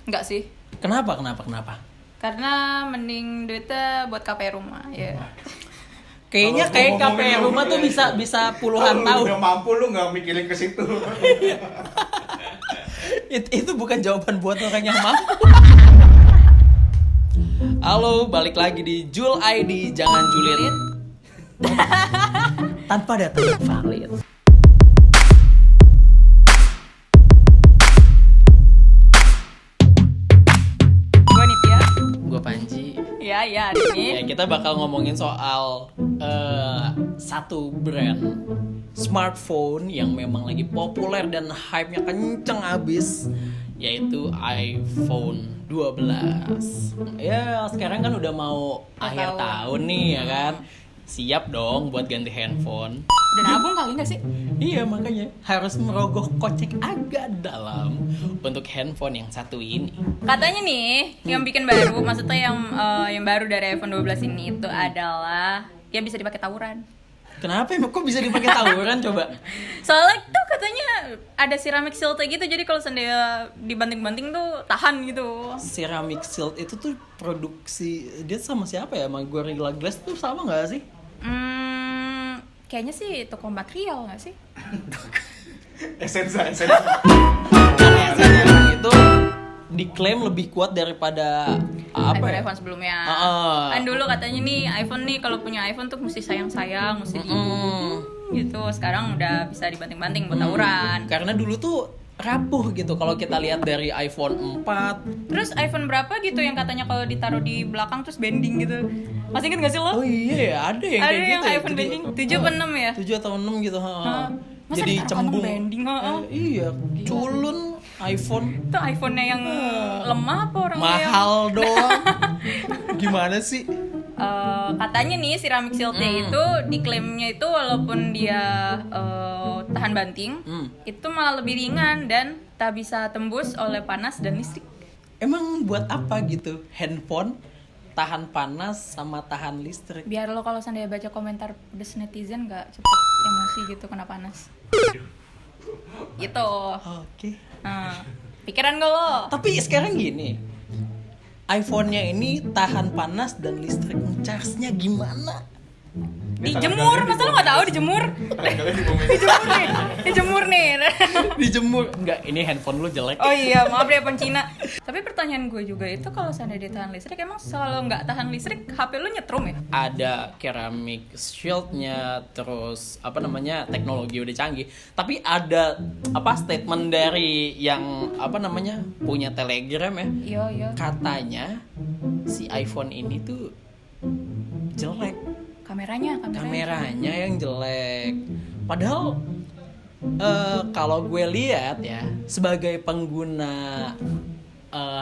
Enggak sih. Kenapa? Karena mending duitnya buat KPR rumah, ya. Kayaknya Kalau kayak ngomongin KPR rumah tuh rumah, bisa puluhan Kalau tahun. udah mampu lu nggak mikirin ke situ. Itu bukan jawaban buat orang yang mampu. Halo, balik lagi di Jul ID, jangan julid. Tanpa data yang valid. Gue Nitya. Gue Panji. Ya, hari ini. Ya, kita bakal ngomongin soal satu brand smartphone yang memang lagi populer dan hype-nya kenceng abis, yaitu iPhone 12. Ya, sekarang kan udah mau akhir tahun nih ya kan. Siap dong buat ganti handphone. Udah nabung kali nggak sih? Iya, makanya harus merogoh kocek agak dalam untuk handphone yang satu ini. Katanya nih, yang bikin baru, maksudnya yang baru dari iPhone 12 ini itu adalah dia bisa dipakai tawuran. Kenapa emang kok bisa dipakai tawuran coba? Soalnya tuh katanya ada ceramic shield gitu, jadi kalau seandainya dibanting-banting tuh tahan gitu. Ceramic Shield itu tuh produksi dia sama siapa ya? Sama Gorilla Glass tuh sama nggak sih? Kayaknya sih toko material nggak sih? Esensa. Yang itu diklaim lebih kuat daripada apa ya? iPhone sebelumnya. Kan dulu katanya nih iPhone nih kalau punya iPhone tuh mesti sayang-sayang, mesti gitu. Sekarang udah bisa dibanting-banting buat tawuran. Karena dulu tuh rapuh gitu kalau kita lihat dari iPhone 4. Terus iPhone berapa gitu yang katanya kalau ditaruh di belakang terus bending gitu. Masih inget gak sih lo? Oh iya ya, ada yang Ada kayak yang gitu ya. iPhone bending 7 apa 6 ya? 7 atau 6 gitu, Masa jadi ditaruh cembung. bending, Iya, culun iPhone. Itu iPhone-nya yang lemah apa orang Mahal doang. Gimana sih? Katanya nih ceramic shield-nya itu diklaimnya itu walaupun dia tahan banting, itu malah lebih ringan dan tak bisa tembus oleh panas dan listrik. Emang buat apa gitu? Handphone tahan panas sama tahan listrik. Biar lo kalau seandainya baca komentar pedes netizen gak cepet emosi gitu kena panas. Gitu. Oke. Nah, pikiran gak lo? Tapi sekarang gini, iPhone-nya ini tahan panas dan listrik. Charge-nya gimana? Dijemur, masa lo gak tahu dijemur? Kalian di bumi. Dijemur nih. Dijemur. Enggak, ini handphone lu jelek. Oh iya, maaf deh iPhone Cina. Tapi pertanyaan gue juga itu kalau seandainya dia tahan listrik, emang kalau nggak tahan listrik HP lu nyetrum ya? Ada ceramic shield-nya, terus apa namanya, teknologi udah canggih. Tapi ada statement dari yang punya Telegram ya. Iya. Katanya si iPhone ini tuh jelek. Kameranya. Yang jelek. Padahal kalau gue lihat ya, sebagai pengguna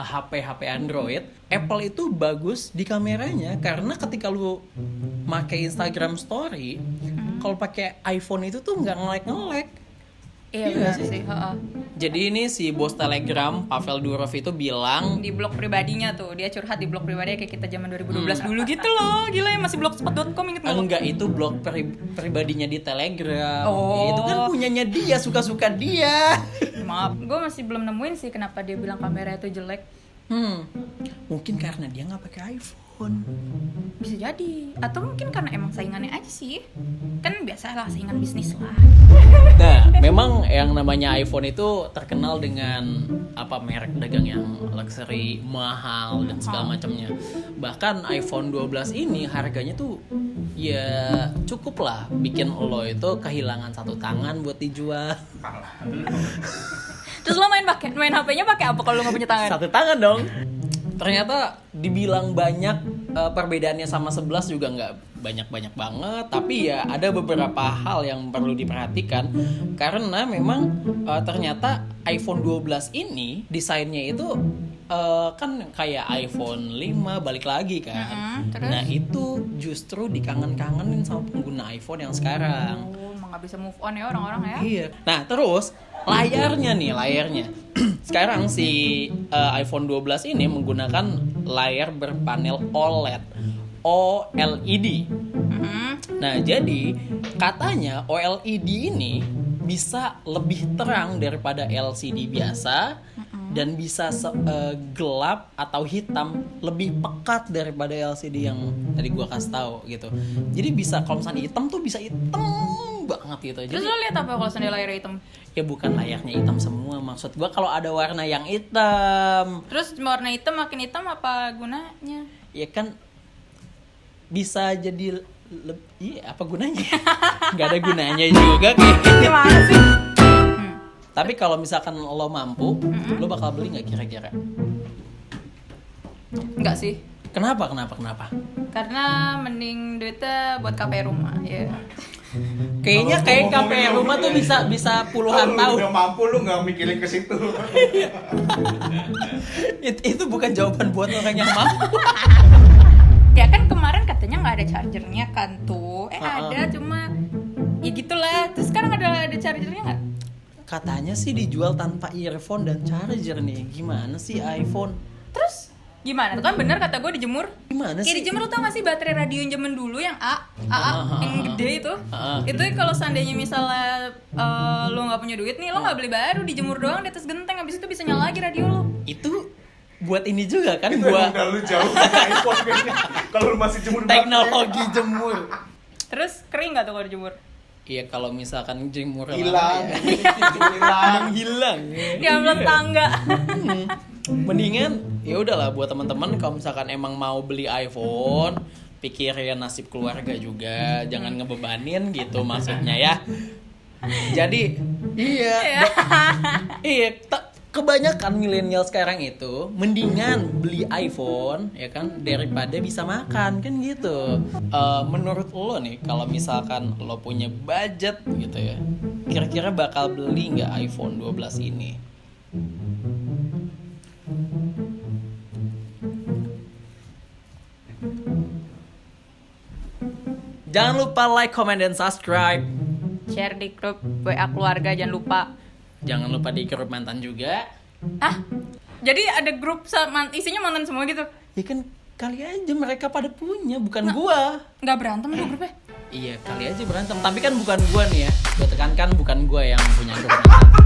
HP Android, Apple itu bagus di kameranya karena ketika lu pakai Instagram Story, kalau pakai iPhone itu tuh nggak nge-lag. Iya benar sih. Jadi ini si bos Telegram Pavel Durov itu bilang Di blog pribadinya tuh, dia curhat di blog pribadinya kayak kita zaman 2012 dulu gitu loh. Gila ya, masih blogspot.com inget nggak? enggak, itu blog pribadinya di Telegram. Oh. Itu kan punyanya dia, suka-suka dia. Maaf, gue masih belum nemuin sih kenapa dia bilang kamera itu jelek. Mungkin karena dia nggak pakai iPhone. Bisa jadi, atau mungkin karena emang saingannya aja sih. Kan biasalah saingan bisnis lah. Nah, memang yang namanya iPhone itu terkenal dengan merek dagang yang luxury, mahal dan segala macamnya. Bahkan iPhone 12 ini harganya tuh ya cukup lah bikin lo itu kehilangan satu tangan buat dijual. Terus lo main HP-nya pakai apa kalau lo nggak punya tangan? Satu tangan dong. Ternyata dibilang banyak perbedaannya sama 11 juga nggak banyak-banyak banget, tapi ya ada beberapa hal yang perlu diperhatikan karena memang ternyata iPhone 12 ini desainnya itu kan kayak iPhone 5 balik lagi kan. Terus? Nah itu justru dikangen-kangenin sama pengguna iPhone yang sekarang. Oh, emang nggak bisa move on ya orang-orang ya? Iya. Nah terus layarnya. Sekarang si iPhone 12 ini menggunakan layar berpanel OLED. Nah jadi katanya OLED ini bisa lebih terang daripada LCD biasa dan bisa gelap atau hitam lebih pekat daripada LCD yang tadi gua kasih tahu gitu. Jadi bisa kalau misalnya hitam tuh bisa hitam banget gitu. Terus Jadi lo lihat apa kalau seandainya layarnya hitam? ya bukan layarnya hitam semua, maksud gua kalau ada warna yang hitam Terus warna hitam makin hitam apa gunanya? ya kan bisa jadi iya apa gunanya? Nggak ada gunanya juga kayak gitu. Gimana sih? Tapi kalau misalkan lo mampu, lo bakal beli nggak kira-kira? Enggak sih. Kenapa? Karena mending duitnya buat KP rumah ya. Kayaknya kayak KPR rumah tuh bisa puluhan Kalau lu tahun. udah mampu lu nggak mikirin ke situ. Itu bukan jawaban buat orang yang mampu. Ya kan kemarin katanya nggak ada chargernya kan tuh. Ha-ha. Ada cuma ya gitulah. Terus sekarang ada chargernya nggak? Katanya sih dijual tanpa earphone dan charger nih. Gimana sih iPhone? Terus gimana? Tuh kan bener kata gue dijemur. Gimana Kayak sih? dijemur, lo tau gak sih baterai radio yang zaman dulu yang yang gede itu? Ha-ha. Itu kalau seandainya misalnya lo nggak punya duit nih, lo nggak beli baru, dijemur doang di atas genteng, habis itu bisa nyala lagi radio lo. Itu buat ini juga kan Itu buat emang udah lu jauh dari iPhone kayaknya. Kalau lu masih jemur teknologi jemur. Terus kering nggak tuh kalau dijemur? Iya kalau misalkan jemur lama hilang. ya. Hilang. Hilang. Di amplop tangga. Mendingan ya udahlah buat teman-teman kalau misalkan emang mau beli iPhone, pikirin nasib keluarga juga, jangan ngebebanin gitu maksudnya ya. Jadi iya kebanyakan milenial sekarang itu mendingan beli iPhone ya kan daripada bisa makan kan gitu. Menurut lo nih kalau misalkan lo punya budget gitu ya, kira-kira bakal beli nggak iPhone 12 ini? Jangan lupa like, comment, dan subscribe. Share di grup WA keluarga, jangan lupa. Jangan lupa di grup mantan juga. Ah, jadi ada grup isinya mantan semua gitu? Ya kan kali aja mereka pada punya, bukan gua. Nggak berantem tuh grupnya? Iya kali aja berantem, tapi kan bukan gua nih ya. Gua tekankan bukan gua yang punya grup mantan.